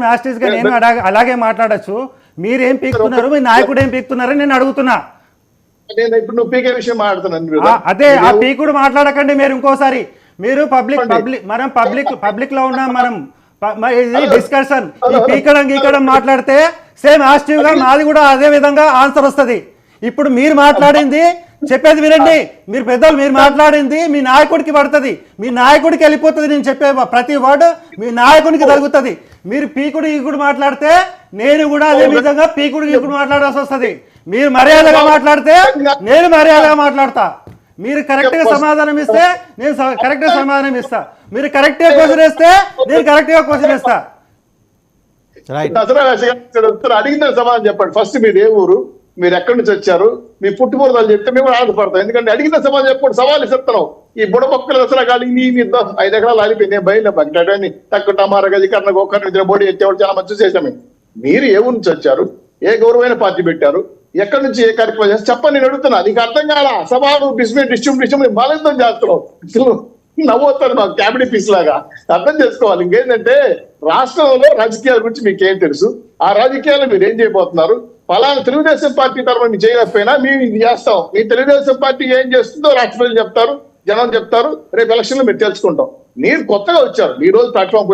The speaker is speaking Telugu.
యాస్టిస్ గా నేను అలాగే మాట్లాడచ్చు. మీరేం పీకుతున్నారు, మీ నాయకుడు ఏం పీకుతున్నారని నేను అడుగుతున్నా. ఇప్పుడు నువ్వు పీకే విషయం మాట్లాడుతున్నాను. అదే ఆ పీకుడు మాట్లాడకండి మీరు ఇంకోసారి. మీరు మనం పబ్లిక్ లో ఉన్నాం. మనం ఇది డిస్కషన్. ఈ పీకడం గీకడం మాట్లాడితే సేమ్ యాస్టివ్ గా మాది కూడా అదే విధంగా ఆన్సర్ వస్తుంది. ఇప్పుడు మీరు మాట్లాడింది చెప్పేది వినండి. మీరు పెద్దలు మీరు మాట్లాడింది మీ నాయకుడికి పడుతుంది, మీ నాయకుడికి వెళ్ళిపోతుంది. నేను చెప్పే ప్రతి వర్డ్ మీ నాయకుడికి తగ్గుతుంది. మీరు పీకుడు ఈకుడు మాట్లాడితే నేను కూడా అదే విధంగా పీకుడు ఈకుడు మాట్లాడాల్సి వస్తుంది. మీరు మర్యాదగా మాట్లాడితే నేను మర్యాదగా మాట్లాడతా. మీరు కరెక్ట్ గా సమాధానం ఇస్తే నేను కరెక్ట్ గా సమాధానం ఇస్తా. మీరు కరెక్ట్ గా క్వశ్చన్ వేస్తే నేను కరెక్ట్ గా క్వశ్చన్ ఇస్తా. అడిగిన సమాధానం చెప్పండి. ఫస్ట్ మీరు ఏ ఊరు, మీరు ఎక్కడి నుంచి వచ్చారు, మీ పుట్టుమూరుదాలు చెప్తే మేము ఆధారపడతాం. ఎందుకంటే అడిగిన సమాధానం చెప్పండి. సవాల్ ఇస్తున్నాం. ఈ బుడబొక్కలు అసలు కాదు. నీ 5 ఎకరాలు ఆలిపోయింది. నేను బయలుదేరి తక్కువ టమారా గజకరణ గోకర్ణ బోడీ ఎత్తేవాడు చాలా మంచి చేసామే. మీరు ఏ ఊరు నుంచి వచ్చారు, ఏ గౌరవమైన పార్టీ పెట్టారు, ఎక్కడి నుంచి ఏ కార్యక్రమం చేస్తారు చెప్పండి. నేను అడుగుతున్నా. నీకు అర్థం కాలా? సభలు డిస్ట్రిబ్యూషన్ బలవంతం చేస్తున్నావు. నవ్వుతారు మాకు క్యాబినె పీస్ లాగా. అర్థం చేసుకోవాలి. ఇంకేంటంటే రాష్ట్రంలో రాజకీయాల గురించి మీకు ఏం తెలుసు, ఆ రాజకీయాలు మీరు ఏం చేయబోతున్నారు. ఫలానా తెలుగుదేశం పార్టీ తరఫున మీరు చేయకపోయినా మేము ఇది చేస్తాం. మీ తెలుగుదేశం పార్టీ ఏం చేస్తుందో రాష్ట్ర ప్రజలు చెప్తారు, జనం చెప్తారు. రేపు ఎలక్షన్ లో మీరు తెలుసుకుంటాం. మీరు కొత్తగా వచ్చారు. ఈ రోజు ప్లాట్ఫామ్